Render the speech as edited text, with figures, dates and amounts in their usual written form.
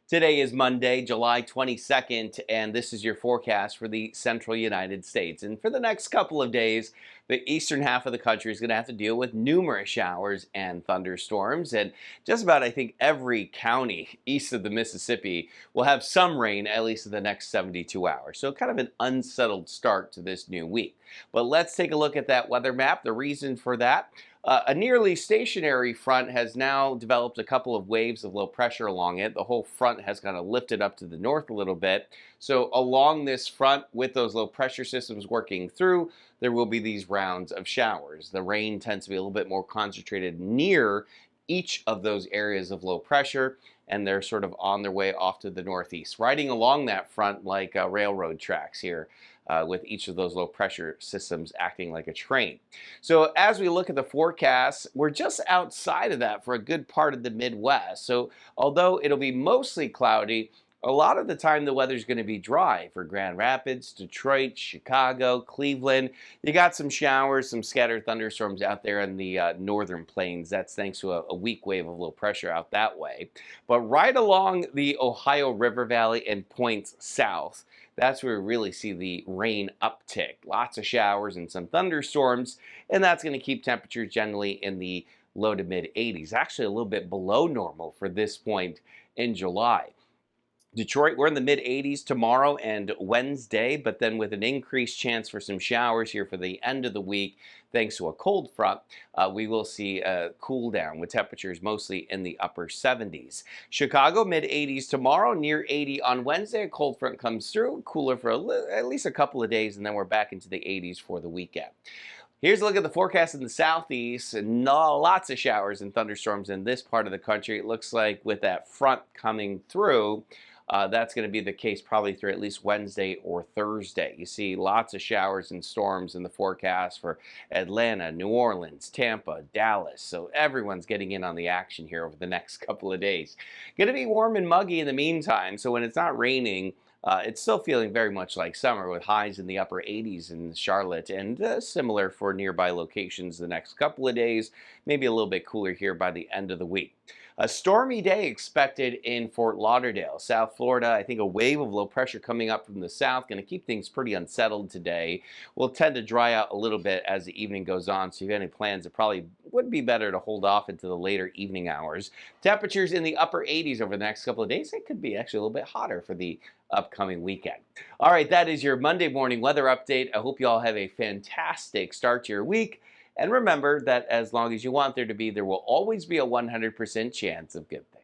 Today is Monday, July 22nd, and this is your forecast for the central United States. And for the next couple of days, the eastern half of the country is going to have to deal with numerous showers and thunderstorms. And just about, I think, every county east of the Mississippi will have some rain, at least in the next 72 hours. So, kind of an unsettled start to this new week. But let's take a look at that weather map. The reason for that. A nearly stationary front has now developed a couple of waves of low pressure along it. The whole front has kind of lifted up to the north a little bit. So along this front, with those low pressure systems working through, there will be these rounds of showers. The rain tends to be a little bit more concentrated near each of those areas of low pressure, and they're sort of on their way off to the northeast, riding along that front like railroad tracks here. With each of those low pressure systems acting like a train. So as we look at the forecast, we're just outside of that for a good part of the Midwest. So although it'll be mostly cloudy, a lot of the time the weather's going to be dry for Grand Rapids, Detroit, Chicago, Cleveland. You got some showers, some scattered thunderstorms out there in the northern plains. That's thanks to a weak wave of low pressure out that way. But right along the Ohio River Valley and points south, that's where we really see the rain uptick. Lots of showers and some thunderstorms, and that's going to keep temperatures generally in the low to mid 80s. Actually, a little bit below normal for this point in July. Detroit, we're in the mid 80s tomorrow and Wednesday, but then with an increased chance for some showers here for the end of the week, thanks to a cold front, we will see a cool down with temperatures mostly in the upper 70s. Chicago, mid 80s tomorrow, near 80 on Wednesday. A cold front comes through, cooler for at least a couple of days, and then we're back into the 80s for the weekend. Here's a look at the forecast in the southeast, and lots of showers and thunderstorms in this part of the country. It looks like with that front coming through, that's going to be the case probably through at least Wednesday or Thursday. You see lots of showers and storms in the forecast for Atlanta, New Orleans, Tampa, Dallas. So everyone's getting in on the action here over the next couple of days. Going to be warm and muggy in the meantime, so when it's not raining, it's still feeling very much like summer with highs in the upper 80s in Charlotte, and similar for nearby locations the next couple of days, maybe a little bit cooler here by the end of the week. A stormy day expected in Fort Lauderdale, South Florida. I think a wave of low pressure coming up from the south, going to keep things pretty unsettled today. Will tend to dry out a little bit as the evening goes on, so if you have any plans, it probably would be better to hold off into the later evening hours. Temperatures in the upper 80s over the next couple of days. It could be actually a little bit hotter for the upcoming weekend. All right, that is your Monday morning weather update. I hope you all have a fantastic start to your week. And remember that as long as you want there to be, there will always be a 100% chance of good things.